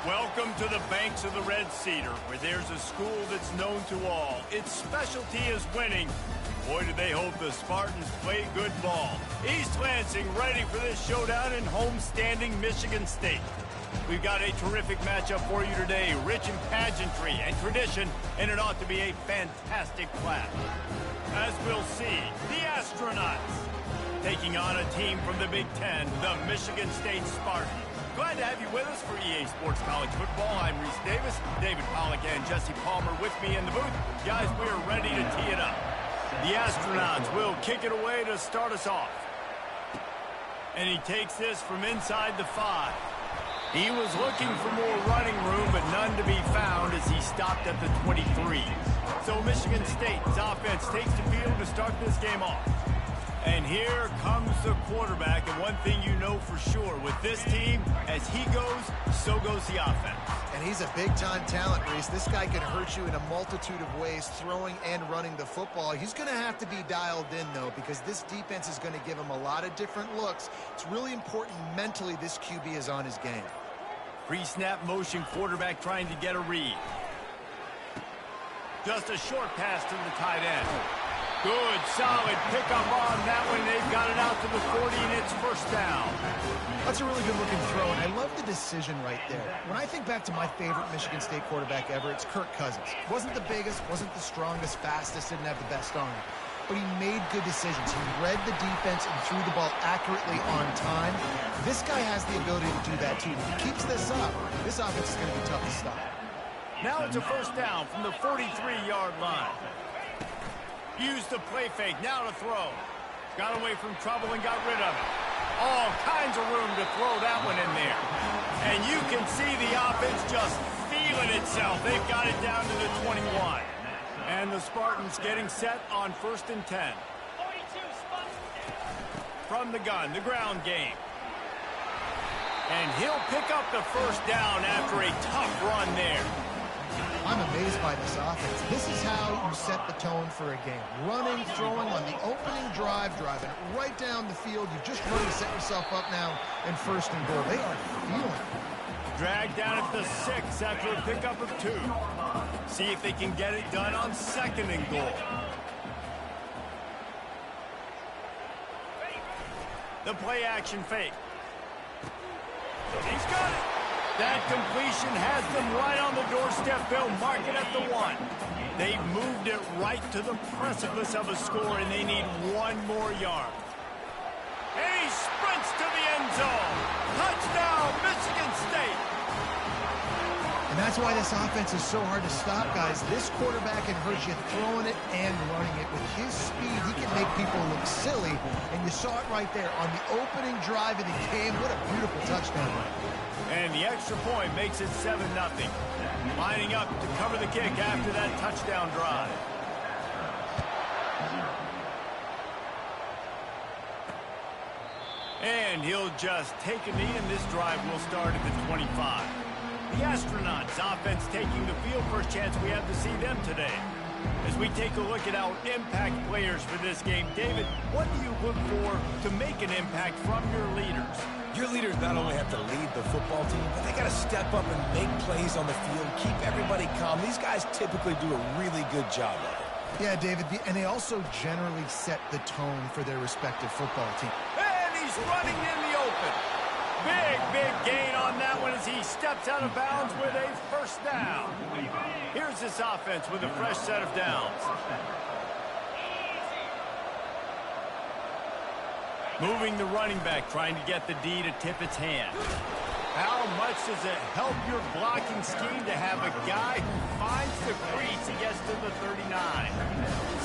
Welcome to the banks of the Red Cedar, where there's a school that's known to all. Its specialty is winning. Boy, do they hope the Spartans play good ball. East Lansing ready for this showdown in home-standing Michigan State. We've got a terrific matchup for you today, rich in pageantry and tradition, and it ought to be a fantastic clash. As we'll see, the Astronauts taking on a team from the Big Ten, the Michigan State Spartans. Glad to have you with us for EA Sports College Football. I'm Reese Davis, David Pollack and Jesse Palmer with me in the booth. Guys, we are ready to tee it up. The Astronauts will kick it away to start us off. And he takes this from inside the 5. He was looking for more running room, but none to be found as he stopped at the 23. So Michigan State's offense takes the field to start this game off. And here comes the quarterback, and one thing you know for sure, with this team, as he goes, so goes the offense. And he's a big-time talent, Reese. This guy can hurt you in a multitude of ways, throwing and running the football. He's going to have to be dialed in, though, because this defense is going to give him a lot of different looks. It's really important mentally this QB is on his game. Pre-snap motion quarterback trying to get a read. Just a short pass to the tight end. Good, solid pickup on that one. They've got it out to the 40, and it's first down. That's a really good-looking throw, and I love the decision right there. When I think back to my favorite Michigan State quarterback ever, it's Kirk Cousins. Wasn't the biggest, wasn't the strongest, fastest, didn't have the best arm. But he made good decisions. He read the defense and threw the ball accurately on time. This guy has the ability to do that, too. If he keeps this up, this offense is going to be tough to stop. Now it's a first down from the 43-yard line. Used the play fake, now to throw. Got away from trouble and got rid of it. All kinds of room to throw that one in there. And you can see the offense just feeling itself. They've got it down to the 21. And the Spartans getting set on 1st and 10. From the gun, the ground game. And he'll pick up the first down after a tough run there. I'm amazed by this offense. This is how you set the tone for a game. Running, throwing on the opening drive, driving it right down the field. You've just run to set yourself up now in 1st and goal. They are feeling it. Dragged down at the 6 after a pickup of 2. See if they can get it done on 2nd and goal. The play action fake. He's got it. That completion has them right on the doorstep. They'll mark it at the 1. They've moved it right to the precipice of a score, and they need 1 more yard. And he sprints to the end zone. Touchdown, Michigan State. And that's why this offense is so hard to stop, guys. This quarterback can hurt you throwing it and running it. With his speed, he can make people look silly. And you saw it right there on the opening drive of the game. What a beautiful touchdown. And the extra point makes it 7-0. Lining up to cover the kick after that touchdown drive. And he'll just take a knee, and this drive will start at the 25. The Astronauts offense taking the field. First chance we have to see them today. As we take a look at our impact players for this game, David, what do you look for to make an impact from your leaders? Your leaders not only have to lead the football team, but they got to step up and make plays on the field, keep everybody calm. These guys typically do a really good job of it. Yeah, David, and they also generally set the tone for their respective football team. And he's running in the open. Big gain on that one as he steps out of bounds with a first down. Here's this offense with a fresh set of downs. Moving the running back, trying to get the D to tip its hand. How much does it help your blocking scheme to have a guy who finds the crease? He gets to the 39.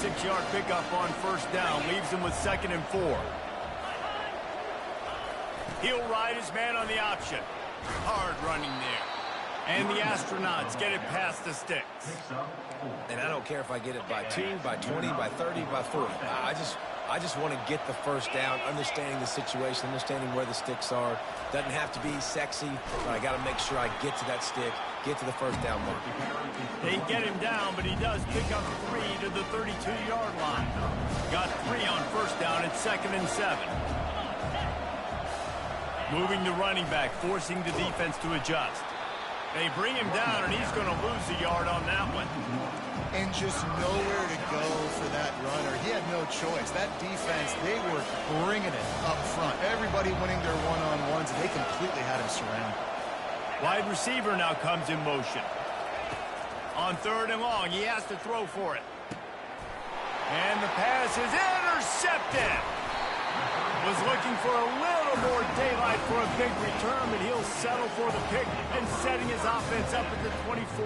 6-yard pickup on first down, leaves him with 2nd and 4. He'll ride his man on the option. Hard running there. And the Astronauts get it past the sticks. And I don't care if I get it by 2, by 20, by 30, by 40. I just want to get the first down, understanding the situation, understanding where the sticks are. Doesn't have to be sexy, but I got to make sure I get to that stick, get to the first down mark. They get him down, but he does pick up 3 to the 32-yard line. Got 3 on first down at 2nd and 7. Moving the running back, forcing the defense to adjust. They bring him down, and he's going to lose a yard on that one. And just nowhere to go for that runner. He had no choice. That defense, they were bringing it up front. Everybody winning their one-on-ones, and they completely had him surrounded. Wide receiver now comes in motion. On 3rd and long, he has to throw for it. And the pass is intercepted. Was looking for a little more daylight for a big return, but he'll settle for the pick and setting his offense up at the 24.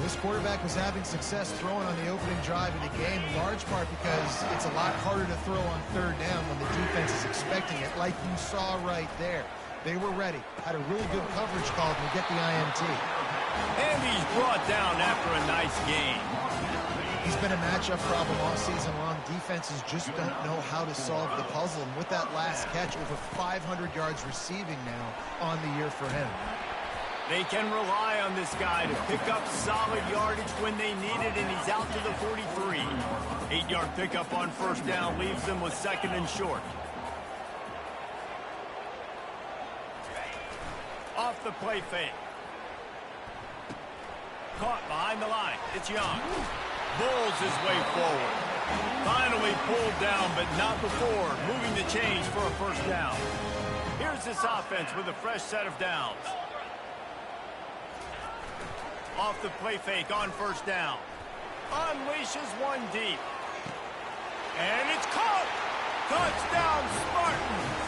This quarterback was having success throwing on the opening drive of the game, in large part because it's a lot harder to throw on 3rd down when the defense is expecting it, like you saw right there. They were ready, had a really good coverage call to get the INT. And he's brought down after a nice game. He's been a matchup problem all season long. Defenses just don't know how to solve the puzzle. And with that last catch, over 500 yards receiving now on the year for him. They can rely on this guy to pick up solid yardage when they need it, and he's out to the 43. 8-yard pickup on 1st down leaves them with 2nd and short. Off the play fake. Caught behind the line. It's Young. Bulls his way forward. Finally pulled down, but not before. Moving the chains for a 1st down. Here's this offense with a fresh set of downs. Off the play fake on 1st down. Unleashes one deep. And it's caught! Touchdown, Spartans!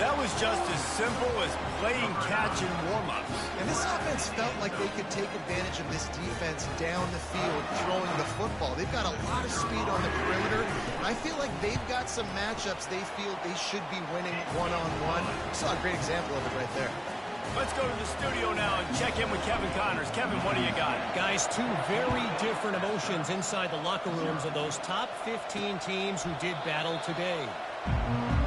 That was just as simple as playing catch in warm-ups. And this offense felt like they could take advantage of this defense down the field throwing the football. They've got a lot of speed on the perimeter. I feel like they've got some matchups they feel they should be winning one-on-one. Saw a great example of it right there. Let's go to the studio now and check in with Kevin Connors. Kevin, what do you got? Guys, 2 very different emotions inside the locker rooms of those top 15 teams who did battle today.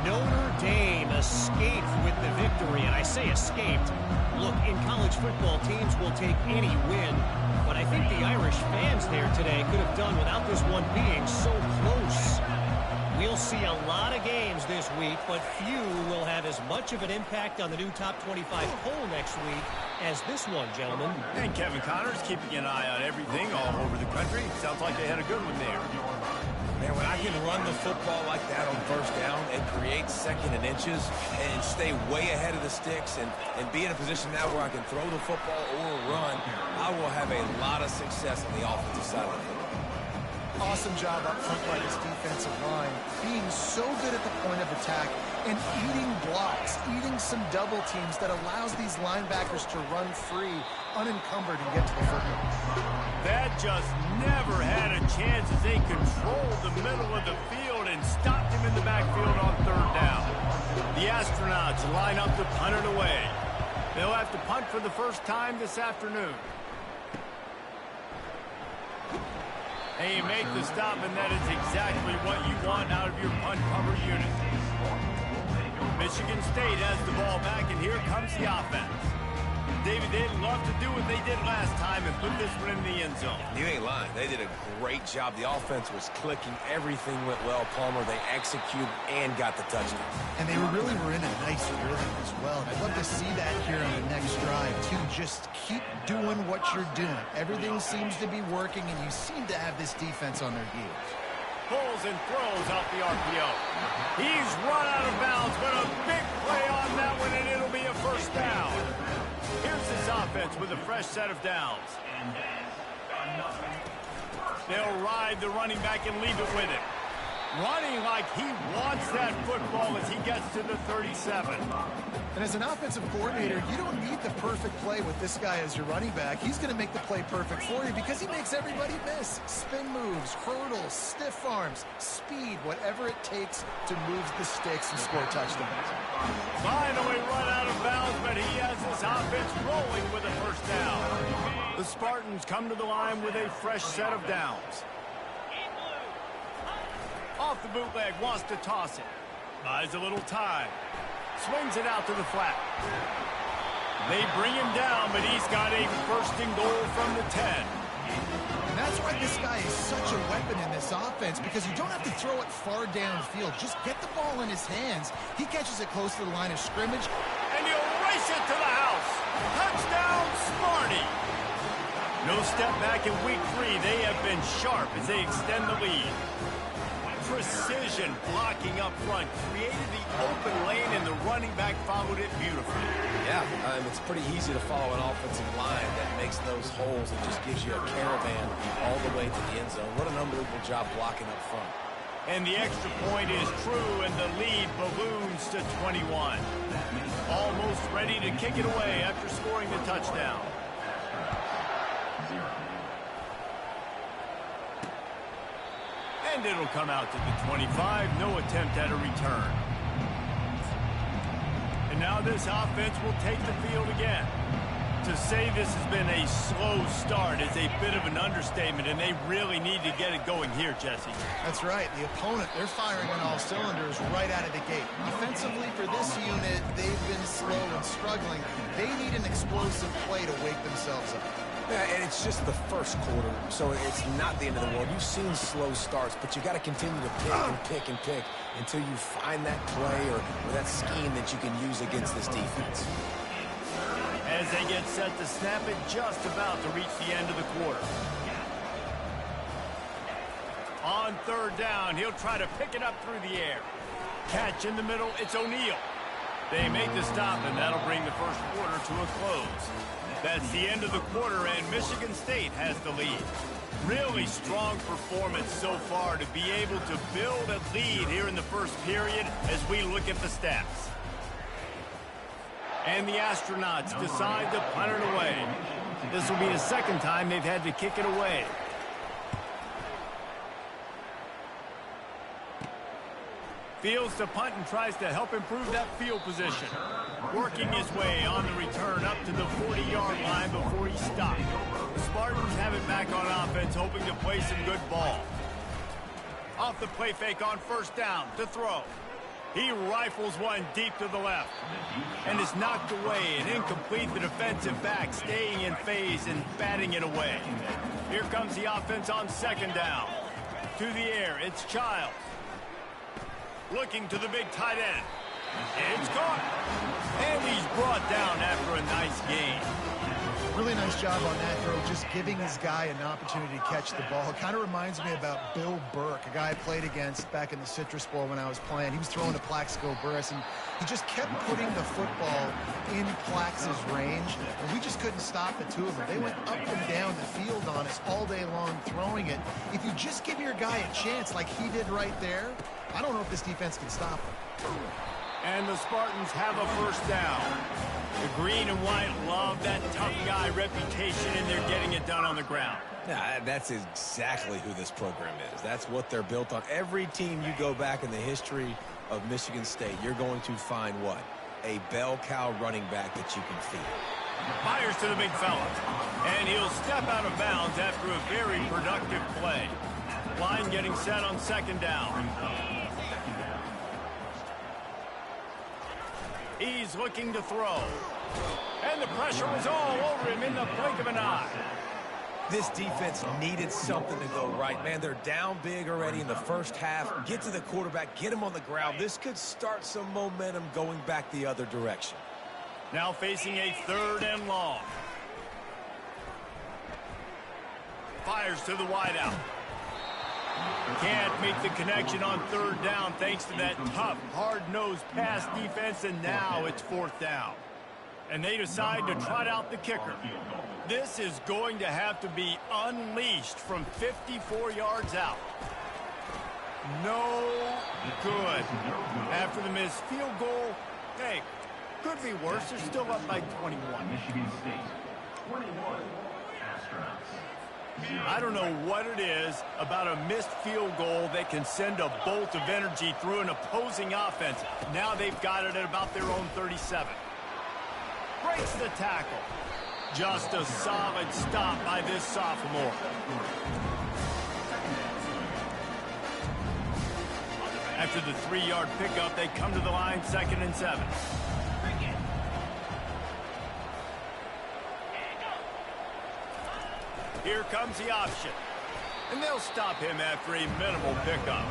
Notre Dame escaped with the victory, and I say escaped. Look, in college football, teams will take any win, but I think the Irish fans there today could have done without this one being so close. We'll see a lot of games this week, but few will have as much of an impact on the new top 25 poll next week as this one, gentlemen. And Kevin Connors keeping an eye on everything all over the country. Sounds like they had a good one there. Man, when I can run the football like that on 1st down and create 2nd and inches and stay way ahead of the sticks and be in a position now where I can throw the football or run, I will have a lot of success on the offensive side of the football. Awesome job up front by this defensive line, being so good at the point of attack and eating blocks, eating some double teams that allows these linebackers to run free, unencumbered, and get to the football. That just never had a chance as they controlled the middle of the field and stopped him in the backfield on 3rd down. The Astronauts line up to punt it away. They'll have to punt for the first time this afternoon. And you make the stop, and that is exactly what you want out of your punt cover unit. Michigan State has the ball back, and here comes the offense. David, they'd love to do what they did last time and put this one in the end zone. You ain't lying. They did a great job. The offense was clicking. Everything went well. Palmer, they executed and got the touchdown. And they really were in a nice rhythm as well. And I'd love to see that here on the next drive, too. Just keep doing what you're doing. Everything seems to be working, and you seem to have this defense on their heels. Pulls and throws out the RPO. He's run out of bounds, but a big play on that one, and it'll be a 1st down. Here's this offense with a fresh set of downs. They'll ride the running back and leave it with him. Running like he wants that football as he gets to the 37. And as an offensive coordinator, you don't need the perfect play with this guy as your running back. He's going to make the play perfect for you because he makes everybody miss. Spin moves, hurdles, stiff arms, speed, whatever it takes to move the sticks and score touchdowns. Finally run out of bounds, but he has this offense rolling with a 1st down. The Spartans come to the line with a fresh set of downs. Off the bootleg, wants to toss it. Buys a little time. Swings it out to the flat. They bring him down, but he's got a 1st and goal from the 10. And that's why this guy is such a weapon in this offense, because you don't have to throw it far downfield. Just get the ball in his hands. He catches it close to the line of scrimmage. And he'll race it to the house. You'll step back in week 3. They have been sharp as they extend the lead. Precision blocking up front created the open lane, and the running back followed it beautifully. Yeah, it's pretty easy to follow an offensive line that makes those holes and just gives you a caravan all the way to the end zone. What an unbelievable job blocking up front. And the extra point is true, and the lead balloons to 21. Almost ready to kick it away after scoring the touchdown. And it'll come out to the 25. No attempt at a return. And now this offense will take the field again. To say this has been a slow start is a bit of an understatement, and they really need to get it going here, Jesse. That's right. The opponent, they're firing on all cylinders right out of the gate. Offensively, for this unit, they've been slow and struggling. They need an explosive play to wake themselves up. Yeah, and it's just the first quarter, so it's not the end of the world. You've seen slow starts, but you got to continue to pick and pick and pick until you find that play or that scheme that you can use against this defense. As they get set to snap it, just about to reach the end of the quarter. On third down, he'll try to pick it up through the air. Catch in the middle, it's O'Neal. They make the stop, and that'll bring the first quarter to a close. That's the end of the quarter, and Michigan State has the lead. Really strong performance so far to be able to build a lead here in the first period as we look at the stats. And the Astronauts decide to punt it away. This will be the second time they've had to kick it away. Fields to punt and tries to help improve that field position. Working his way on the return up to the 40-yard line before he stopped. The Spartans have it back on offense, hoping to play some good ball. Off the play fake on first down to throw. He rifles one deep to the left. And is knocked away and incomplete. The defensive back staying in phase and batting it away. Here comes the offense on second down. To the air, it's Childs. Looking to the big tight end. It's caught. And he's brought down after a nice gain. Really nice job on that throw, just giving his guy an opportunity to catch the ball. It kind of reminds me about Bill Burke, a guy I played against back in the Citrus Bowl when I was playing. He was throwing to Plaxico Burress, and he just kept putting the football in Plax's range, and we just couldn't stop the two of them. They went up and down the field on us all day long throwing it. If you just give your guy a chance like he did right there, I don't know if this defense can stop him. And the Spartans have a first down. The green and white love that tough guy reputation, and they're getting it done on the ground. Yeah, that's exactly who this program is. That's what they're built on. Every team you go back in the history of Michigan State, you're going to find what? A bell cow running back that you can feed. Fires to the big fella. And he'll step out of bounds after a very productive play. Line getting set on second down. He's looking to throw. And the pressure was all over him in the blink of an eye. This defense needed something to go right. Man, they're down big already in the first half. Get to the quarterback, get him on the ground. This could start some momentum going back the other direction. Now facing a third and long. Fires to the wideout. Can't make the connection on third down thanks to that tough, hard-nosed pass defense, and now it's fourth down. And they decide to trot out the kicker. This is going to have to be unleashed from 54 yards out. No good. After the missed field goal, hey, could be worse. They're still up by 21. Michigan State, 21, Astronauts. I don't know what it is about a missed field goal that can send a bolt of energy through an opposing offense. Now they've got it at about their own 37. Breaks the tackle. Just a solid stop by this sophomore. After the 3-yard pickup, they come to the line, 2nd and 7. Here comes the option. And they'll stop him after a minimal pickup.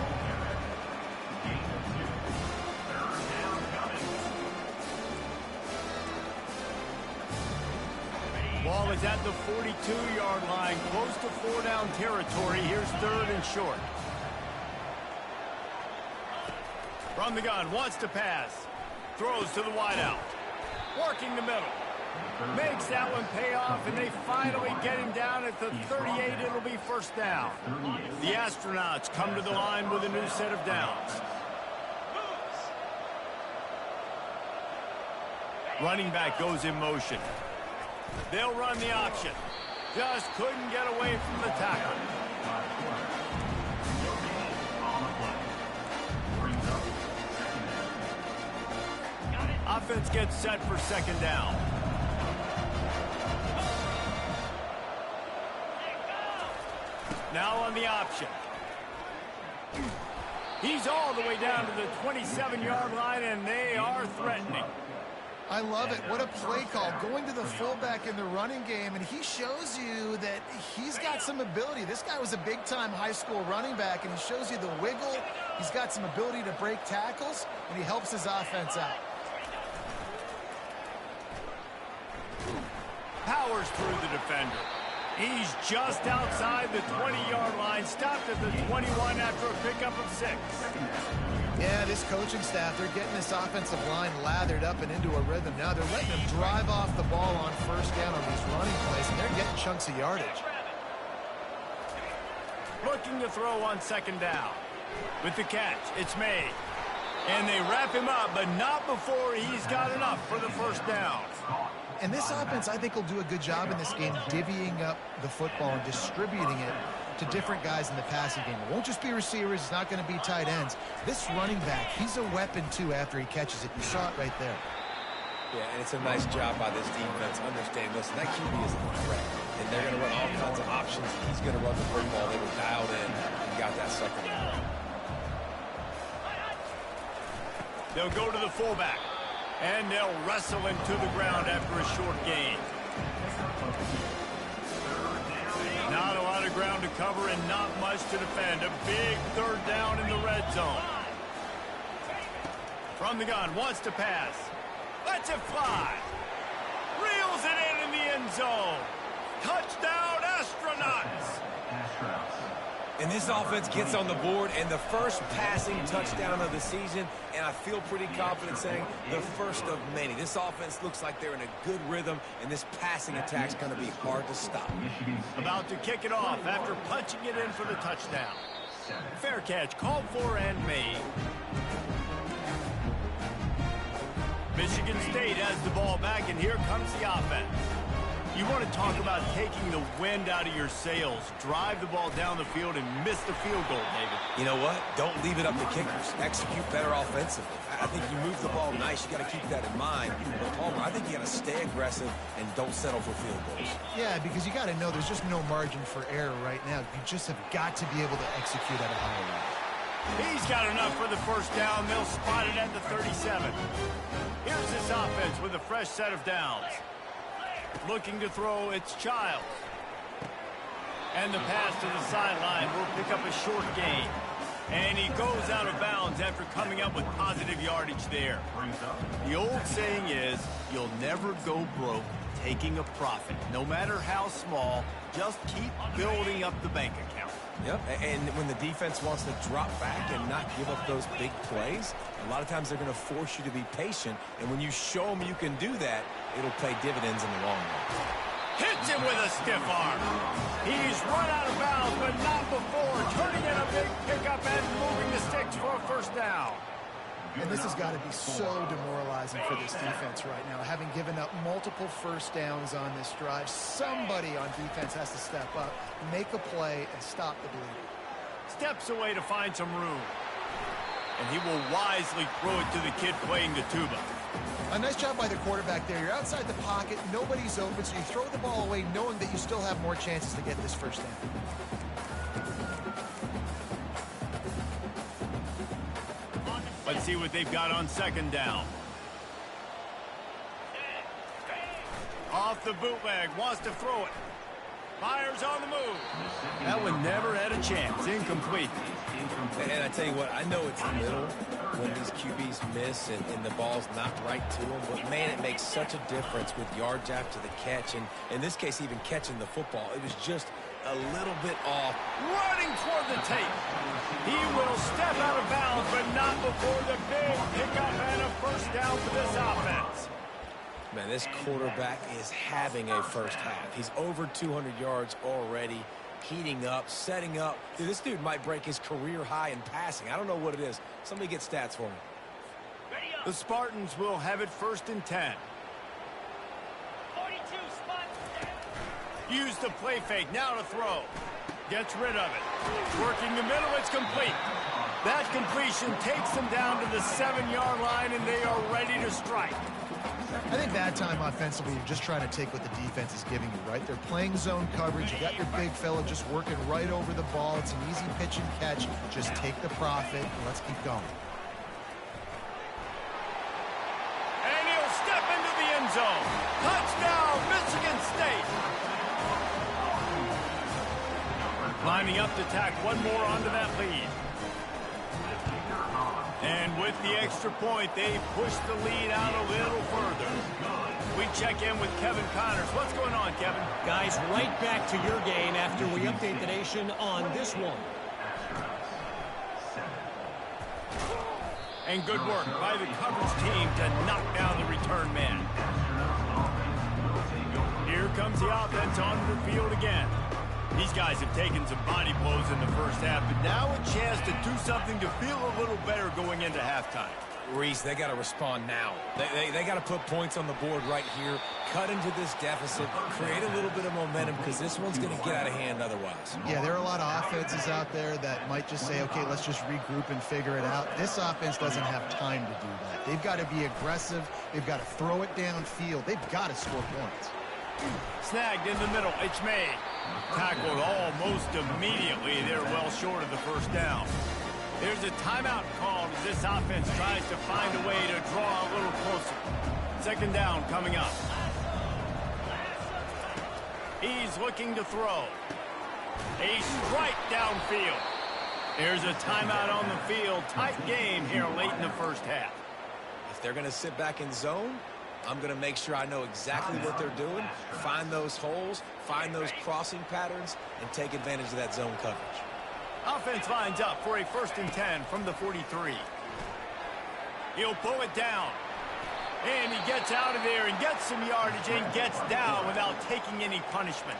Ball is at the 42-yard line, close to 4-down territory. Here's 3rd and short. From the gun, wants to pass. Throws to the wideout. Working the middle. Makes that one pay off, and they finally get him down at the 38. It'll be 1st down. The Astronauts come to the line with a new set of downs. Running back goes in motion. They'll run the option. Just couldn't get away from the tackle. Offense gets set for 2nd down. Now on the option. He's all the way down to the 27-yard line, and they are threatening. I love it. What a play call. Going to the fullback in the running game, and he shows you that he's got some ability. This guy was a big-time high school running back, and he shows you the wiggle. He's got some ability to break tackles, and he helps his offense out. Powers through the defender. He's just outside the 20-yard line, stopped at the 21 after a pickup of 6. Yeah, this coaching staff, they're getting this offensive line lathered up and into a rhythm. Now they're letting them drive off the ball on 1st down on these running plays, and they're getting chunks of yardage. Looking to throw on 2nd down. With the catch, it's made. And they wrap him up, but not before he's got enough for the 1st down. And this offense, I think, will do a good job in this game divvying up the football and distributing it to different guys in the passing game. It won't just be receivers. It's not going to be tight ends. This running back, he's a weapon, too, after he catches it. You saw it right there. Yeah, and it's a nice job by this defense understanding, listen, that QB is a threat, and they're going to run all kinds of options. He's going to run the football. They were dialed in and got that 2nd down. They'll go to the fullback. And they'll wrestle him to the ground after a short gain. Not a lot of ground to cover and not much to defend. A big 3rd down in the red zone. From the gun, wants to pass. Lets it fly. Reels it in the end zone. Touchdown, Astronauts. And this offense gets on the board, and the first passing touchdown of the season, and I feel pretty confident saying the first of many. This offense looks like they're in a good rhythm, and this passing attack's going to be hard to stop. About to kick it off after punching it in for the touchdown. Fair catch, called for and made. Michigan State has the ball back, and here comes the offense. You want to talk about taking the wind out of your sails. Drive the ball down the field and miss the field goal, David. You know what? Don't leave it up to kickers. Execute better offensively. I think you move the ball nice. You got to keep that in mind. But Palmer, I think you got to stay aggressive and don't settle for field goals. Yeah, because you got to know there's just no margin for error right now. You just have got to be able to execute at a higher level. He's got enough for the 1st down. They'll spot it at the 37. Here's this offense with a fresh set of downs. Looking to throw, it's Childs. And the pass to the sideline will pick up a short gain. And he goes out of bounds after coming up with positive yardage there. The old saying is, you'll never go broke taking a profit. No matter how small, just keep building up the bank account. Yep, and when the defense wants to drop back and not give up those big plays, a lot of times they're going to force you to be patient, and when you show them you can do that, it'll pay dividends in the long run. Hits him with a stiff arm. He's run out of bounds, but not before turning in a big pickup and moving the sticks for a 1st down. And this has got to be so demoralizing for this defense right now. Having given up multiple 1st downs on this drive, somebody on defense has to step up, make a play, and stop the bleeding. Steps away to find some room. And he will wisely throw it to the kid playing the tuba. A nice job by the quarterback there. You're outside the pocket, nobody's open, so you throw the ball away knowing that you still have more chances to get this 1st down. Let's see what they've got on 2nd down. Off the bootleg, wants to throw it. Fires on the move. That one never had a chance. Incomplete. And I tell you what, I know it's little when these QBs miss and the ball's not right to them, but man, it makes such a difference with yards after the catch, and in this case, even catching the football. It was just a little bit off. Running toward the tape. He will step out of bounds, but not before the big pickup and a first down for this offense. Man, this quarterback is having a first half. He's over 200 yards already, heating up, setting up. Dude, this dude might break his career high in passing. I don't know what it is. Somebody get stats for me. The Spartans will have it 1st and 10. 42 spot. Use the play fake. Now to throw. Gets rid of it. Working the middle. It's complete. That completion takes them down to the 7-yard line, and they are ready to strike. I think that time offensively, you're just trying to take what the defense is giving you, right? They're playing zone coverage. You got your big fella just working right over the ball. It's an easy pitch and catch. Just take the profit, and let's keep going. And he'll step into the end zone. Touchdown, Michigan State. Lining up to tack one more onto that lead. And with the extra point, they push the lead out a little further. We check in with Kevin Connors. What's going on, Kevin? Guys, right back to your game after we update the nation on this one. And good work by the coverage team to knock down the return man. Here comes the offense onto the field again. These guys have taken some body blows in the first half, but now a chance to do something to feel a little better going into halftime. Reese, they got to respond now. They got to put points on the board right here, cut into this deficit, create a little bit of momentum, because this one's going to get out of hand otherwise. Yeah, there are a lot of offenses out there that might just say, okay, let's just regroup and figure it out. This offense doesn't have time to do that. They've got to be aggressive. They've got to throw it downfield. They've got to score points. Snagged in the middle. It's made. Tackled almost immediately. They're well short of the first down. There's a timeout called as this offense tries to find a way to draw a little closer. 2nd down coming up. He's looking to throw. A strike downfield. There's a timeout on the field. Tight game here late in the first half. If they're going to sit back in zone, I'm going to make sure I know exactly what they're doing, find those holes, find those crossing patterns, and take advantage of that zone coverage. Offense lines up for a 1st and 10 from the 43. He'll pull it down. And he gets out of there and gets some yardage and gets down without taking any punishment.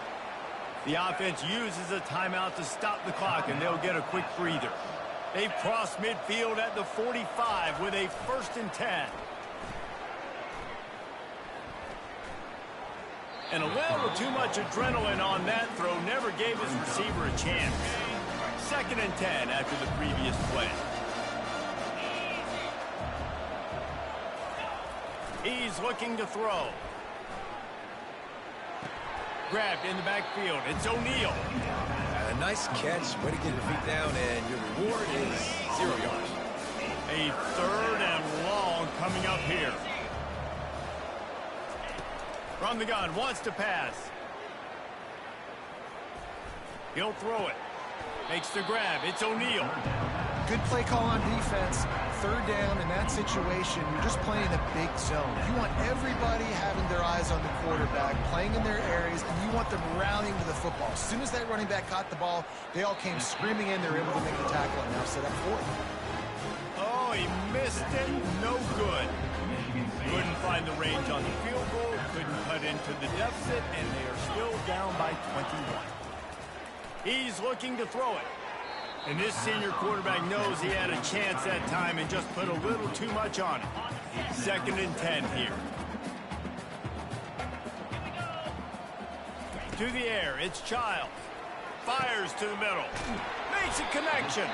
The offense uses a timeout to stop the clock, and they'll get a quick breather. They've crossed midfield at the 45 with a 1st and 10. And a little too much adrenaline on that throw never gave his receiver a chance. 2nd and 10 after the previous play. He's looking to throw. Grabbed in the backfield. It's O'Neal. A nice catch. Way to get your feet down, and your reward is 0 yards. A 3rd and long coming up here. From the gun, wants to pass. He'll throw it. Makes the grab. It's O'Neal. Good play call on defense. 3rd down in that situation, you're just playing a big zone. You want everybody having their eyes on the quarterback, playing in their areas, and you want them rallying to the football. As soon as that running back caught the ball, they all came screaming in. They were able to make the tackle and now set up 4th. Oh, he missed it. No good. Couldn't find the range on the field goal. Couldn't cut into the deficit, and they are still down by 21. He's looking to throw it. And this senior quarterback knows he had a chance that time and just put a little too much on it. 2nd and 10 here. To the air, it's Childs. Fires to the middle. Makes a connection.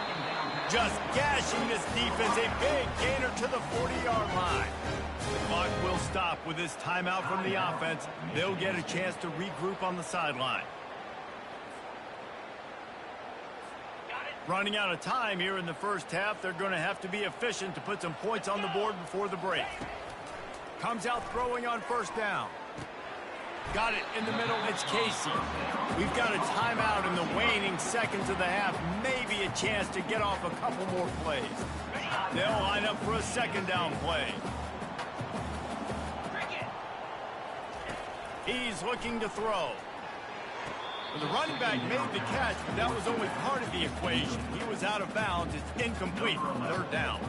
Just gashing this defense. A big gainer to the 40-yard line. The clock will stop with this timeout from the offense. They'll get a chance to regroup on the sideline. Running out of time here in the first half. They're going to have to be efficient to put some points on the board before the break. Comes out throwing on 1st down. Got it in the middle. It's Casey. We've got a timeout in the waning seconds of the half. Maybe a chance to get off a couple more plays. They'll line up for a second down play. He's looking to throw. The running back made the catch, but that was only part of the equation. He was out of bounds. It's incomplete. Third down.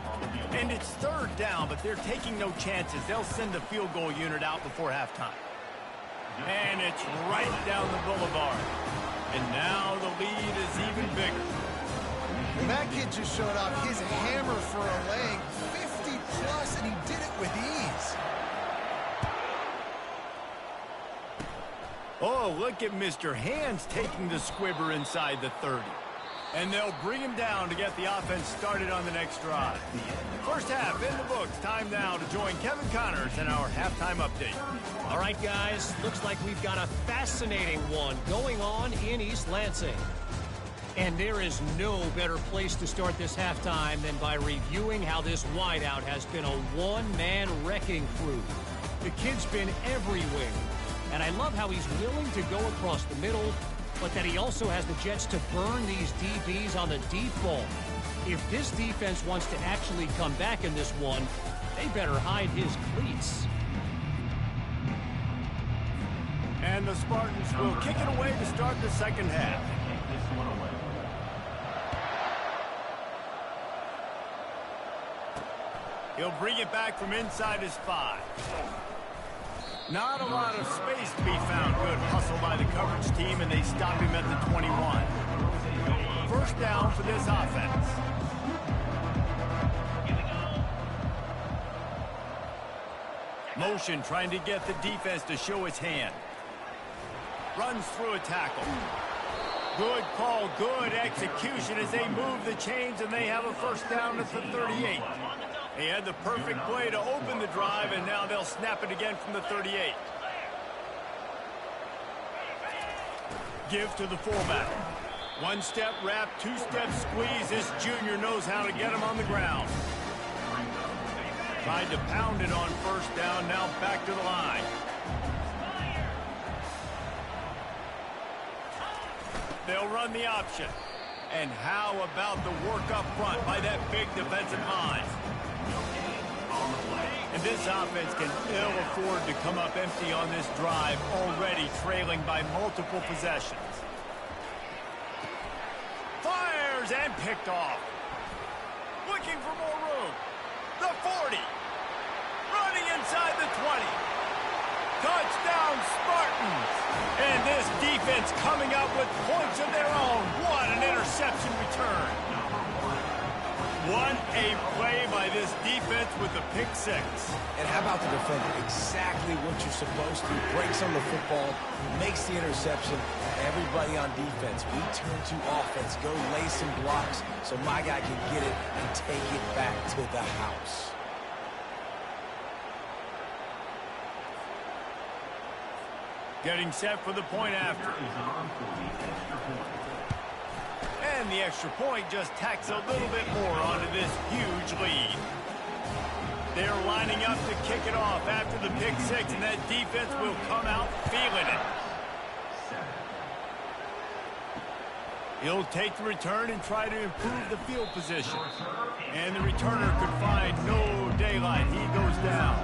And it's third down, but they're taking no chances. They'll send the field goal unit out before halftime. And it's right down the boulevard. And now the lead is even bigger. That kid just showed off his hammer for a leg. 50-plus, and he did it with ease. Oh, look at Mr. Hands taking the squibber inside the 30. And they'll bring him down to get the offense started on the next drive. First half in the books. Time now to join Kevin Connors in our halftime update. All right, guys. Looks like we've got a fascinating one going on in East Lansing. And there is no better place to start this halftime than by reviewing how this wideout has been a one-man wrecking crew. The kid's been everywhere. And I love how he's willing to go across the middle, but that he also has the jets to burn these DBs on the deep ball. If this defense wants to actually come back in this one, they better hide his cleats. And the Spartans will kick it away to start the second half. He'll bring it back from inside his 5. Not a lot of space to be found. Good hustle by the coverage team, and they stop him at the 21. First down for this offense. Motion trying to get the defense to show its hand. Runs through a tackle. Good call, good execution as they move the chains, and they have a first down at the 38. He had the perfect play to open the drive, and now they'll snap it again from the 38. Give to the fullback. One-step wrap, two-step squeeze. This junior knows how to get him on the ground. Tried to pound it on first down, now back to the line. They'll run the option. And how about the work up front by that big defensive line? And this offense can ill afford to come up empty on this drive, already trailing by multiple possessions. Fires and picked off. Looking for more room. The 40. Running inside the 20. Touchdown Spartans. And this defense coming up with points of their own. What an interception return. What a play by this defense with the pick 6. And how about the defender? Exactly what you're supposed to. Breaks on the football, makes the interception. Everybody on defense, we turn to offense. Go lay some blocks so my guy can get it and take it back to the house. Getting set for the point after. And the extra point just tacks a little bit more onto this huge lead. They're lining up to kick it off after the pick 6, and that defense will come out feeling it. He'll take the return and try to improve the field position. And the returner could find no daylight. He goes down.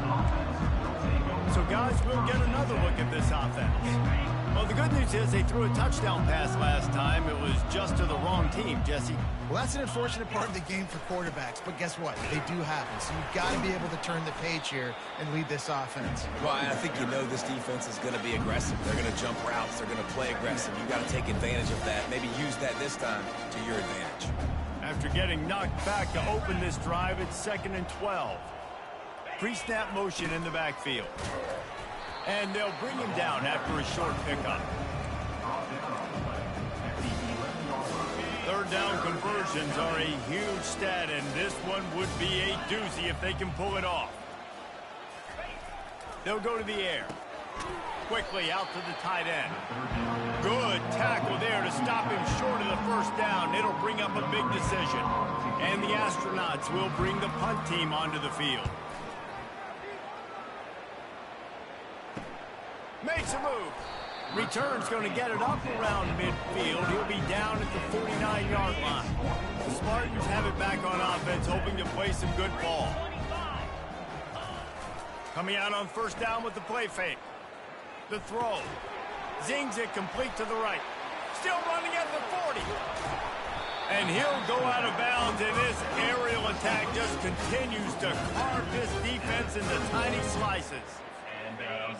So, guys, we'll get another look at this offense. Well, the good news is they threw a touchdown pass last time. It was just to the wrong team, Jesse. Well, that's an unfortunate part of the game for quarterbacks, but guess what? They do happen, so you've got to be able to turn the page here and lead this offense. Well, I think you know this defense is going to be aggressive. They're going to jump routes. They're going to play aggressive. You've got to take advantage of that. Maybe use that this time to your advantage. After getting knocked back to open this drive, it's 2nd and 12. Pre-snap motion in the backfield. And they'll bring him down after a short pickup. Third down conversions are a huge stat, and this one would be a doozy if they can pull it off. They'll go to the air. Quickly out to the tight end. Good tackle there to stop him short of the first down. It'll bring up a big decision. And the Astronauts will bring the punt team onto the field. Makes a move. Return's going to get it up around midfield. He'll be down at the 49-yard line. The Spartans have it back on offense, hoping to play some good ball. Coming out on first down with the play fake. The throw. Zings it complete to the right. Still running at the 40. And he'll go out of bounds, and this aerial attack just continues to carve this defense into tiny slices.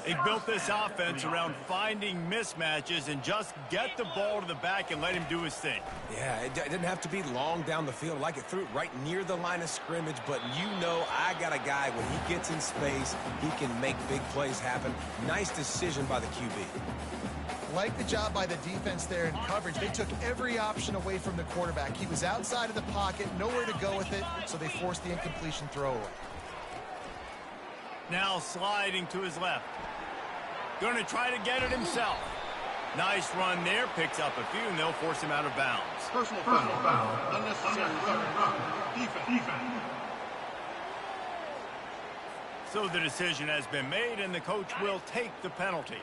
They built this offense around finding mismatches and just get the ball to the back and let him do his thing. Yeah, it didn't have to be long down the field. Like it threw it right near the line of scrimmage, but you know I got a guy, when he gets in space, he can make big plays happen. Nice decision by the QB. Like the job by the defense there in coverage. They took every option away from the quarterback. He was outside of the pocket, nowhere to go with it, so they forced the incompletion throwaway. Now sliding to his left. Going to try to get it himself. Nice run there. Picks up a few, and they'll force him out of bounds. Personal foul. Unnecessary defense. So the decision has been made, and the coach will take the penalty.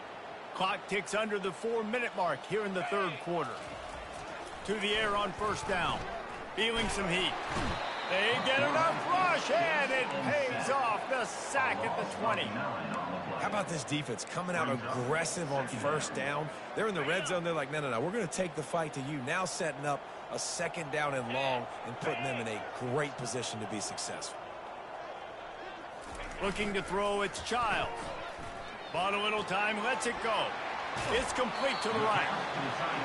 Clock ticks under the 4-minute mark here in the third quarter. To the air on first down. Feeling some heat. They get enough rush, and it pays off. The sack at the 20. How about this defense coming out aggressive on first down? They're in the red zone. They're like, no, we're going to take the fight to you. Now setting up a second down and long and putting them in a great position to be successful. Looking to throw, it's Child. Bought a little time, lets it go. It's complete to the right.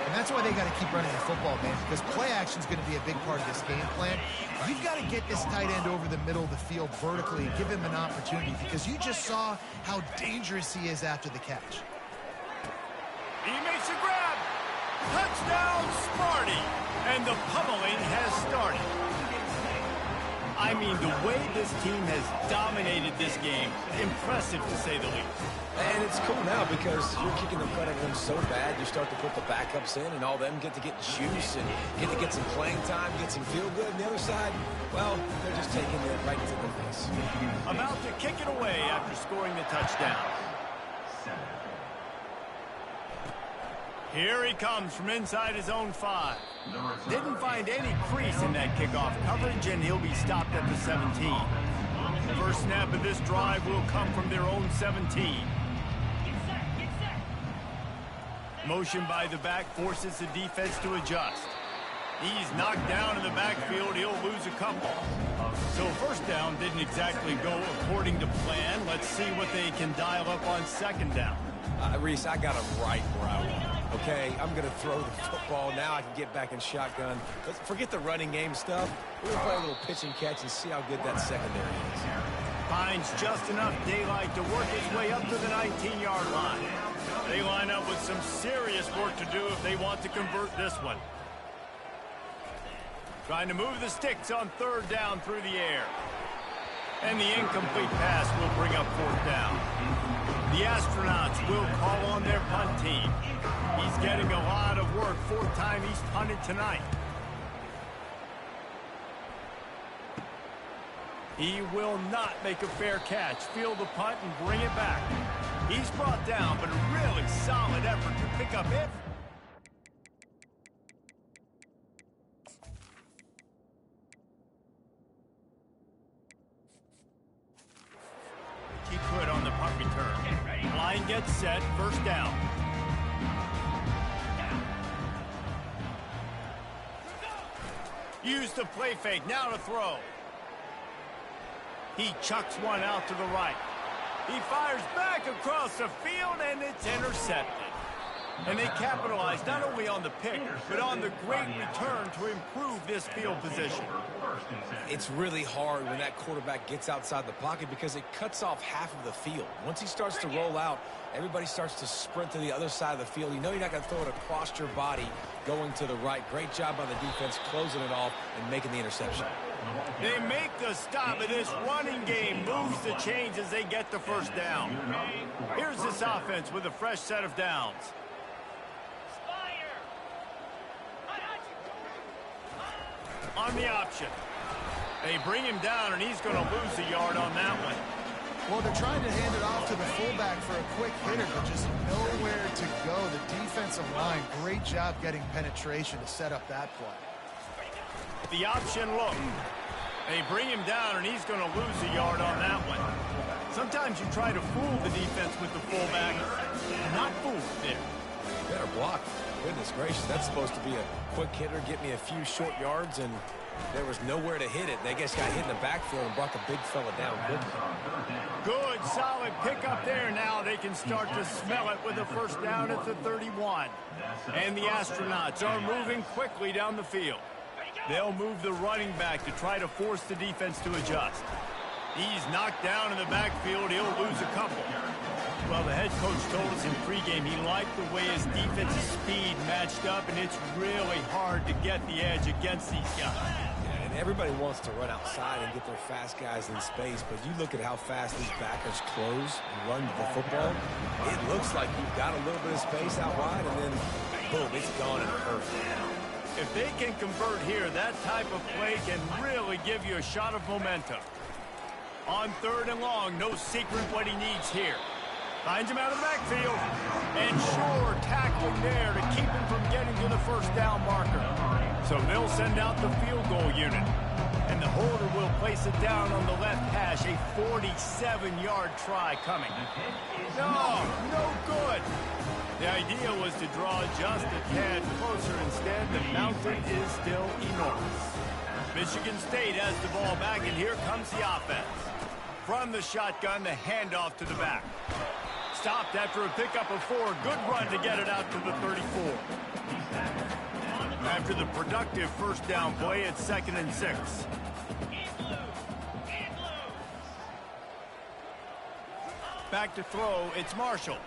And that's why they got to keep running the football, man, because play action is going to be a big part of this game plan. You've got to get this tight end over the middle of the field vertically and give him an opportunity, because you just saw how dangerous he is after the catch. He makes a grab. Touchdown, Sparty. And the pummeling has started. I mean, the way this team has dominated this game, impressive to say the least. And it's cool now because you're kicking the front of them so bad, you start to put the backups in, and all them get to get juice and get to get some playing time, get some feel good. And the other side, well, they're just taking it right into the face. About to kick it away after scoring the touchdown. Here he comes from inside his own 5. Didn't find any crease in that kickoff coverage, and he'll be stopped at the 17. First snap of this drive will come from their own 17. Motion by the back forces the defense to adjust. He's knocked down in the backfield. He'll lose a couple. So first down didn't exactly go according to plan. Let's see what they can dial up on second down. Reese, I got him right where I want. Okay, I'm going to throw the football. Now I can get back in shotgun. Let's forget the running game stuff. We're going to play a little pitch and catch and see how good that secondary is. Finds just enough daylight to work his way up to the 19-yard line. They line up with some serious work to do if they want to convert this one. Trying to move the sticks on third down through the air. And the incomplete pass will bring up fourth down. The Astronauts will call on their punt team. He's getting a lot of work. Fourth time he's punted tonight. He will not make a fair catch. Field the punt and bring it back. He's brought down, but a really solid effort to pick up it. Keep put on the punt return. Line gets set, first down. Use the play fake, now to throw. He chucks one out to the right. He fires back across the field, and it's intercepted. And they capitalize not only on the pick, but on the great return to improve this field position. It's really hard when that quarterback gets outside the pocket because it cuts off half of the field. Once he starts to roll out, everybody starts to sprint to the other side of the field. You know you're not going to throw it across your body going to the right. Great job by the defense closing it off and making the interception. They make the stop, and this running game moves the chains as they get the first down. Here's this offense with a fresh set of downs. On the option. They bring him down, and he's going to lose a yard on that one. Well, they're trying to hand it off to the fullback for a quick hitter, but just nowhere to go. The defensive line, great job getting penetration to set up that play. The option look. They bring him down, and he's going to lose a yard on that one. Sometimes you try to fool the defense with the fullback. Not fooled there. Better block. Goodness gracious, that's supposed to be a quick hitter, get me a few short yards, and there was nowhere to hit it. They just got hit in the backfield and brought the big fella down. Good, solid pickup there. Now they can start to smell it with a first down at the 31. And the Astronauts are moving quickly down the field. They'll move the running back to try to force the defense to adjust. He's knocked down in the backfield. He'll lose a couple. Well, the head coach told us in pregame he liked the way his defensive speed matched up, and it's really hard to get the edge against these guys. Yeah, and everybody wants to run outside and get their fast guys in space, but you look at how fast these backers close and run the football. It looks like you've got a little bit of space out wide, and then, boom, it's gone in a hurry. If they can convert here, that type of play can really give you a shot of momentum. On 3rd and long, no secret what he needs here. Finds him out of the backfield. And sure, tackling there to keep him from getting to the first down marker. So they'll send out the field goal unit. And the holder will place it down on the left hash. A 47-yard try coming. No good. The idea was to draw just a tad closer. Instead, the mountain is still enormous. Michigan State has the ball back, and here comes the offense. From the shotgun, the handoff to the back. Stopped after a pickup of 4. Good run to get it out to the 34. After the productive first down play, it's 2nd and 6. Back to throw, it's Marshall.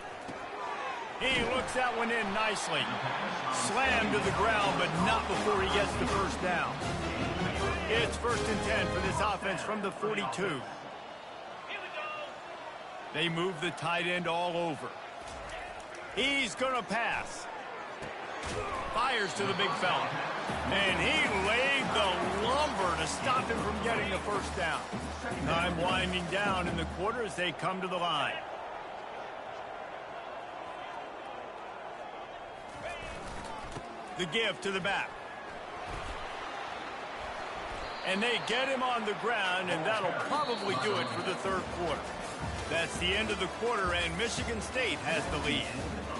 He looks that one in nicely. Slammed to the ground, but not before he gets the first down. It's 1st and 10 for this offense from the 42. They move the tight end all over. He's going to pass. Fires to the big fella. And he laid the lumber to stop him from getting the first down. Time winding down in the quarter as they come to the line. The give to the back. And they get him on the ground, and that'll probably do it for the 3rd quarter. That's the end of the quarter, and Michigan State has the lead.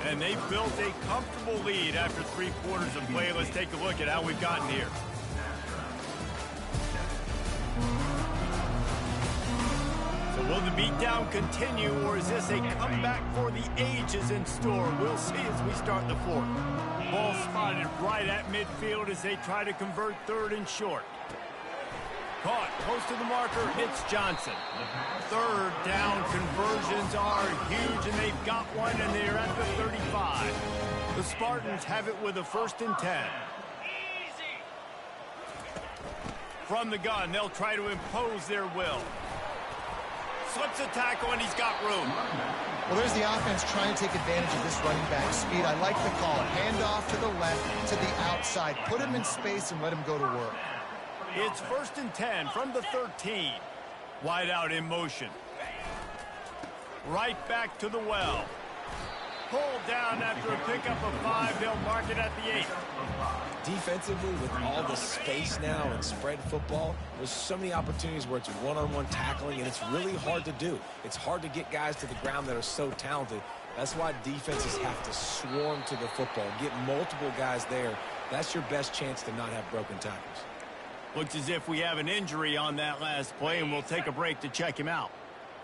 And they've built a comfortable lead after 3 quarters of play. Let's take a look at how we've gotten here. So will the beatdown continue, or is this a comeback for the ages in store? We'll see as we start the 4th. Ball spotted right at midfield as they try to convert 3rd and short. Caught close to the marker, it's Johnson. 3rd down conversions are huge, and they've got one, and they're at the 35. The Spartans have it with a 1st and 10. From the gun, they'll try to impose their will. Slips a tackle, and he's got room. Well, there's the offense trying to take advantage of this running back speed. I like the call. Hand off to the left, to the outside. Put him in space and let him go to work. It's 1st and 10 from the 13. Wide out in motion. Right back to the well. Pulled down after a pickup of 5. They'll mark it at the 8. Defensively, with all the space now and spread football, there's so many opportunities where it's one-on-one tackling, and it's really hard to do. It's hard to get guys to the ground that are so talented. That's why defenses have to swarm to the football, get multiple guys there. That's your best chance to not have broken tackles. Looks as if we have an injury on that last play, and we'll take a break to check him out.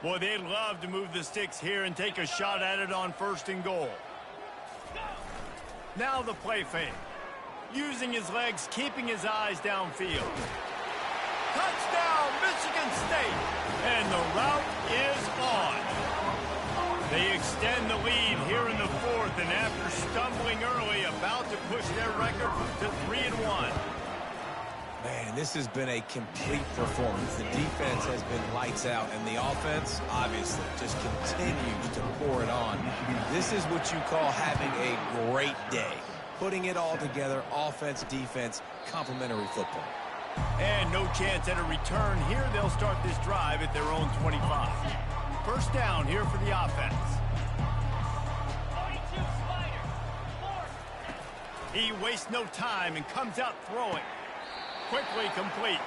Boy, they'd love to move the sticks here and take a shot at it on 1st and goal. Now the play fake. Using his legs, keeping his eyes downfield. Touchdown, Michigan State! And the route is on. They extend the lead here in the 4th, and after stumbling early, about to push their record to 3-1. Man, this has been a complete performance. The defense has been lights out, and the offense, obviously, just continues to pour it on. This is what you call having a great day. Putting it all together, offense, defense, complementary football. And no chance at a return here. They'll start this drive at their own 25. first down here for the offense. 42 Spider. Fourth. He wastes no time and comes out throwing. Quickly complete.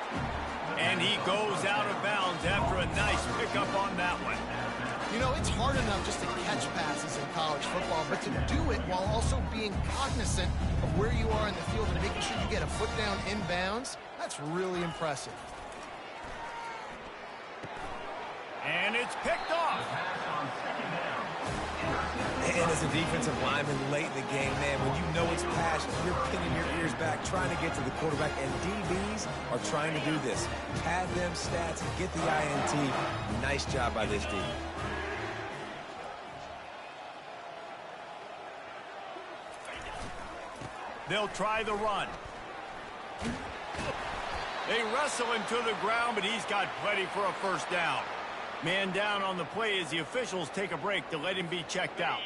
And he goes out of bounds after a nice pickup on that one. You know, it's hard enough just to catch passes in college football, but to do it while also being cognizant of where you are in the field and making sure you get a foot down inbounds, that's really impressive. And it's picked off. And as a defensive lineman late in the game, man, when you know it's pass, you're pinning your ears back, trying to get to the quarterback, and DBs are trying to do this. Pad them stats, get the INT. Nice job by this D. They'll try the run. They wrestle him to the ground, but he's got plenty for a first down. Man down on the play as the officials take a break to let him be checked out.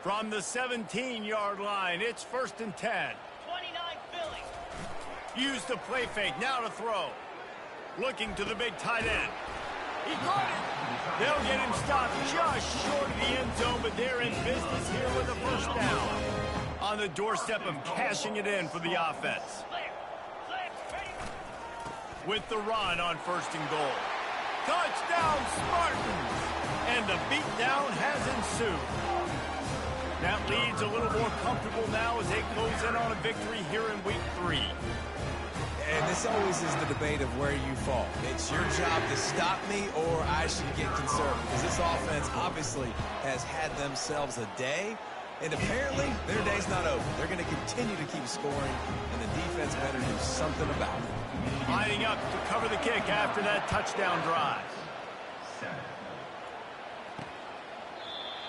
From the 17-yard line, it's 1st and 10. 29 Philly. Use the play fake, now to throw. Looking to the big tight end. He caught it. They'll get him stopped just short of the end zone, but they're in business here with a first down. On the doorstep of cashing it in for the offense. Clear. Clear. Ready. With the run on 1st and goal. Touchdown, Spartans! And the beatdown has ensued. That lead's a little more comfortable now as they close in on a victory here in Week 3. And this always is the debate of where you fall. It's your job to stop me or I should get concerned. Because this offense obviously has had themselves a day. And apparently, their day's not over. They're going to continue to keep scoring, and the defense better do something about it. Lining up to cover the kick after that touchdown drive.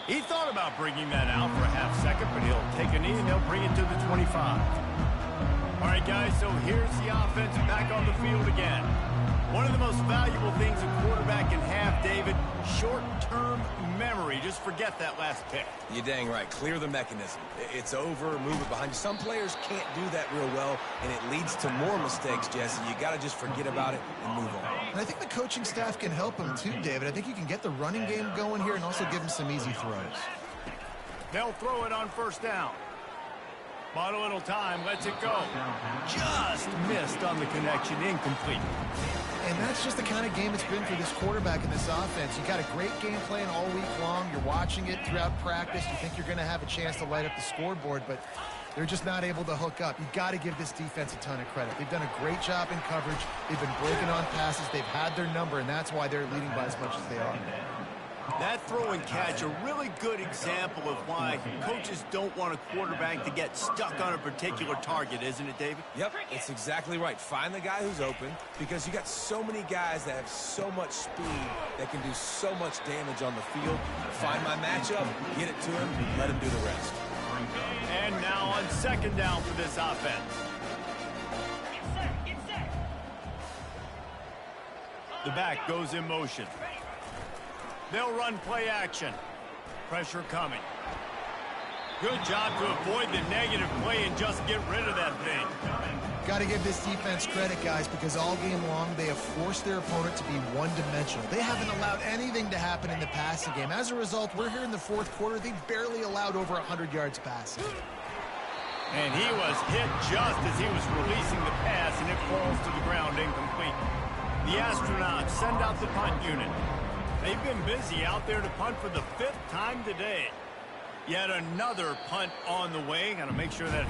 He thought about bringing that out for a half second, but he'll take a knee and they'll bring it to the 25. All right, guys, so here's the offense back on the field again. One of the most valuable things a quarterback can have, David, short-term memory. Just forget that last pick. You're dang right. Clear the mechanism. It's over, move it behind you. Some players can't do that real well, and it leads to more mistakes, Jesse. You got to just forget about it and move on. And I think the coaching staff can help him too, David. I think you can get the running game going here and also give him some easy throws. They'll throw it on 1st down. Bought a little time, lets it go. Just missed on the connection, incomplete. And that's just the kind of game it's been for this quarterback in this offense. You got a great game plan all week long. You're watching it throughout practice. You think you're going to have a chance to light up the scoreboard, but they're just not able to hook up. You got to give this defense a ton of credit. They've done a great job in coverage. They've been breaking on passes. They've had their number, and that's why they're leading by as much as they are. That throw and catch, a really good example of why coaches don't want a quarterback to get stuck on a particular target, isn't it, David? Yep, it's exactly right. Find the guy who's open because you got so many guys that have so much speed that can do so much damage on the field. Find my matchup, get it to him, let him do the rest. And now on 2nd down for this offense. Get set. Get set. The back goes in motion. They'll run play action. Pressure coming. Good job to avoid the negative play and just get rid of that thing. Got to give this defense credit, guys, because all game long they have forced their opponent to be one-dimensional. They haven't allowed anything to happen in the passing game. As a result, we're here in the 4th quarter. They barely allowed over 100 yards passing. And he was hit just as he was releasing the pass, and it falls to the ground incomplete. The Astronauts send out the punt unit. They've been busy out there to punt for the 5th time today. Yet another punt on the way. Got to make sure that...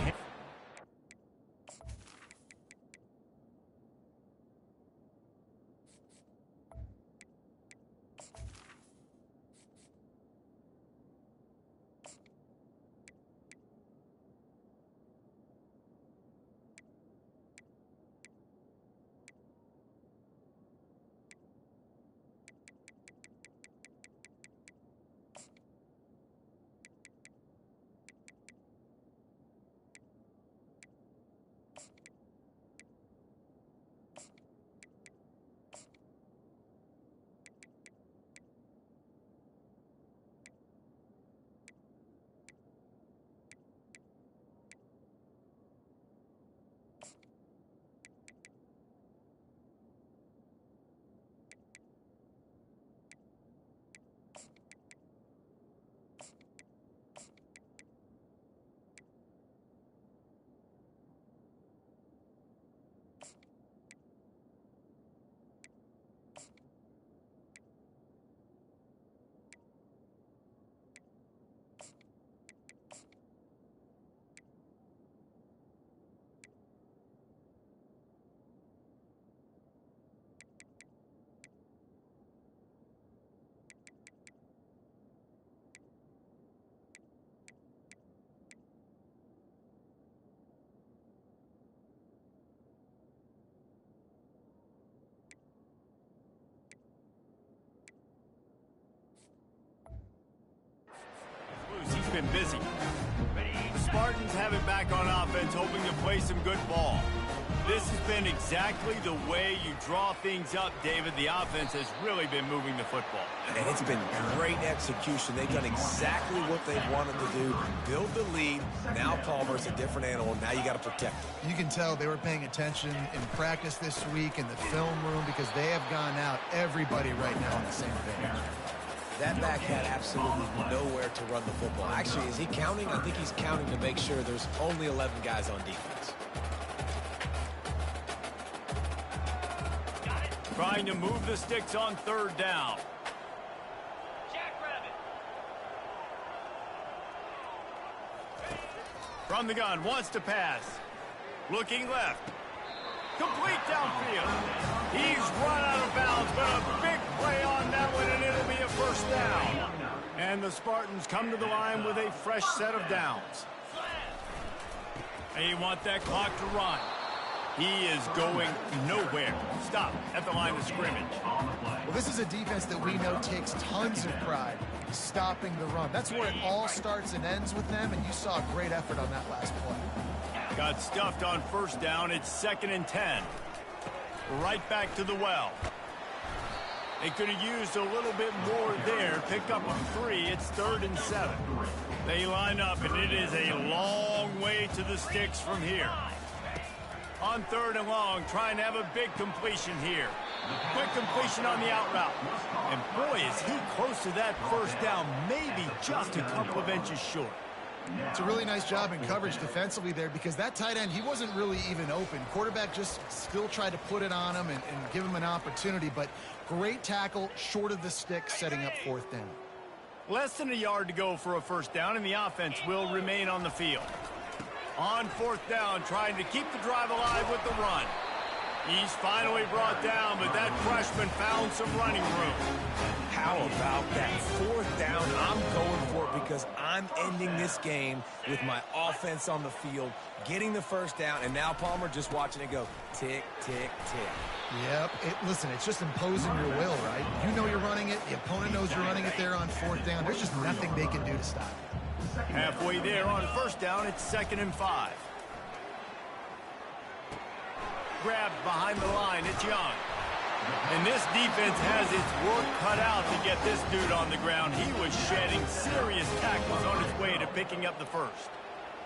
been busy. The Spartans have it back on offense, hoping to play some good ball. This has been exactly the way you draw things up, David. The offense has really been moving the football. And it's been great execution. They've done exactly what they wanted to do. Build the lead. Now Palmer's a different animal. Now you got to protect him. You can tell they were paying attention in practice this week in the film room because they have gone out, everybody right now on the same page. That back had absolutely nowhere to run the football. Actually, is he counting? I think he's counting to make sure there's only 11 guys on defense. Trying to move the sticks on third down. Jackrabbit. From the gun, wants to pass. Looking left. Complete downfield. He's run out of bounds, but a big play on that one, and it'll be a first down. And the Spartans come to the line with a fresh set of downs. They want that clock to run. He is going nowhere. Stop at the line of scrimmage. Well, this is a defense that we know takes tons of pride stopping the run. That's where it all starts and ends with them, and you saw a great effort on that last play. Got stuffed on first down. It's 2nd and 10. Right back to the well. They could have used a little bit more there. Pick up a 3. It's 3rd and 7. They line up, and it is a long way to the sticks from here. On 3rd and long, trying to have a big completion here. Quick completion on the out route. And boy, is he close to that first down, maybe just a couple of inches short. It's a really nice job in coverage defensively there because that tight end, he wasn't really even open. Quarterback just still tried to put it on him and give him an opportunity, but great tackle short of the stick, setting up 4th down. Less than a yard to go for a first down, and the offense will remain on the field. On 4th down, trying to keep the drive alive with the run. He's finally brought down, but that freshman found some running room. How about that 4th down? I'm going for it because I'm ending this game with my offense on the field, getting the first down, and now Palmer just watching it go tick, tick, tick. Yep. Listen, it's just imposing your will, right? You know you're running it. The opponent knows you're running it there on 4th down. There's just nothing they can do to stop it. Halfway there on first down, it's 2nd and 5. Grabbed behind the line, it's Young. And this defense has its work cut out to get this dude on the ground. He was shedding serious tackles on his way to picking up the first.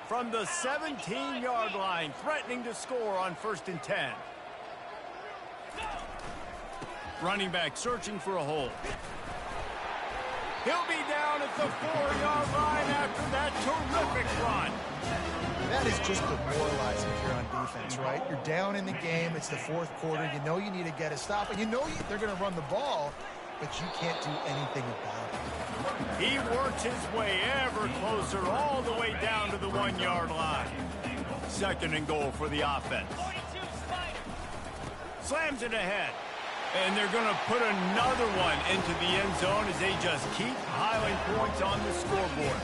From the 17-yard line, threatening to score on 1st and 10. Running back searching for a hole. He'll be down at the 4-yard line after that terrific run. That is just demoralizing if you're on defense, right? You're down in the game. It's the 4th quarter. You know you need to get a stop, and you know they're going to run the ball, but you can't do anything about it. He works his way ever closer all the way down to the 1-yard line. 2nd and goal for the offense. Slams it ahead. And they're going to put another one into the end zone as they just keep piling points on the scoreboard.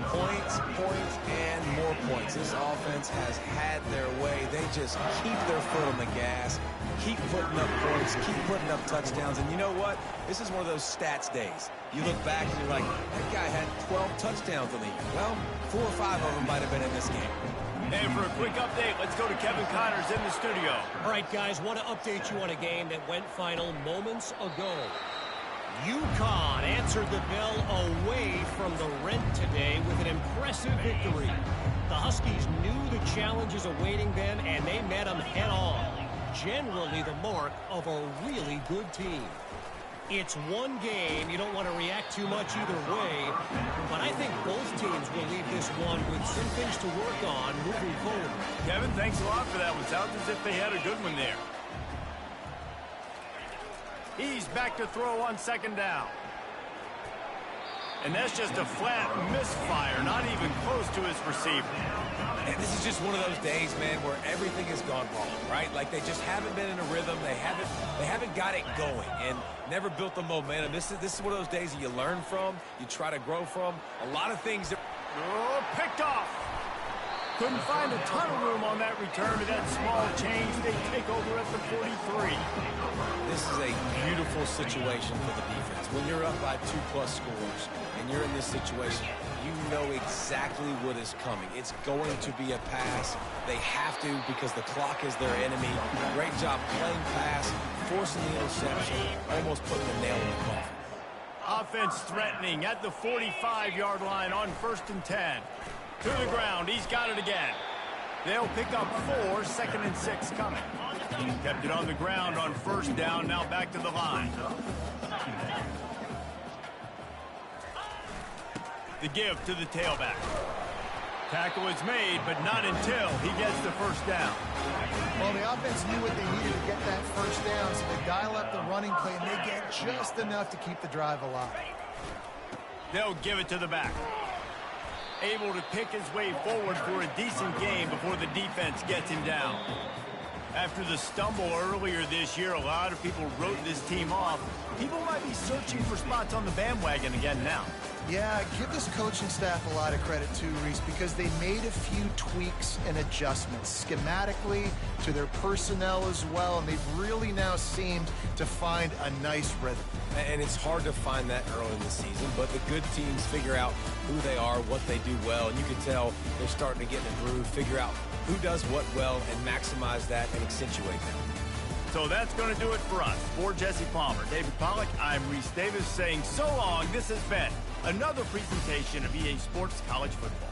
Points, points, and more points. This offense has had their way. They just keep their foot on the gas, keep putting up points, keep putting up touchdowns. And you know what? This is one of those stats days. You look back and you're like, that guy had 12 touchdowns on the year. Well, 4 or 5 of them might have been in this game. And for a quick update, let's go to Kevin Connors in the studio. All right, guys, want to update you on a game that went final moments ago. UConn answered the bell away from the Rent today with an impressive victory. The Huskies knew the challenges awaiting them, and they met them head-on. Generally the mark of a really good team. It's one game. You don't want to react too much either way, but I think both teams will leave this one with some things to work on moving forward. Kevin, thanks a lot for that one. Sounds as if they had a good one there. He's back to throw on 2nd down. And that's just a flat misfire, not even close to his receiver. And this is just one of those days, man, where everything has gone wrong, right? Like they just haven't been in a rhythm. They haven't got it going and never built the momentum. This is one of those days that you learn from, you try to grow from. A lot of things that picked off. Couldn't find a ton of room on that return to that small change. They take over at the 43. This is a beautiful situation for the defense. When you're up by 2+ scores and you're in this situation, you know exactly what is coming. It's going to be a pass. They have to because the clock is their enemy. Great job playing pass, forcing the interception, almost putting the nail in the coffin. Offense threatening at the 45-yard line on 1st and 10. To the ground. He's got it again. They'll pick up 4, 2nd and 6 coming. Kept it on the ground on 1st down. Now back to the line. The give to the tailback. Tackle is made, but not until he gets the 1st down. Well, the offense knew what they needed to get that 1st down, so they dial up the running play, and they get just enough to keep the drive alive. They'll give it to the back. Able to pick his way forward for a decent game before the defense gets him down. After the stumble earlier this year, a lot of people wrote this team off. People might be searching for spots on the bandwagon again now. Yeah, give this coaching staff a lot of credit too, Reese, because they made a few tweaks and adjustments schematically to their personnel as well, and they've really now seemed to find a nice rhythm. And it's hard to find that early in the season, but the good teams figure out who they are, what they do well, and you can tell they're starting to get in a groove, figure out who does what well, and maximize that and accentuate that. So that's going to do it for us. For Jesse Palmer, David Pollack, I'm Reese Davis saying so long. This has been another presentation of EA Sports College Football.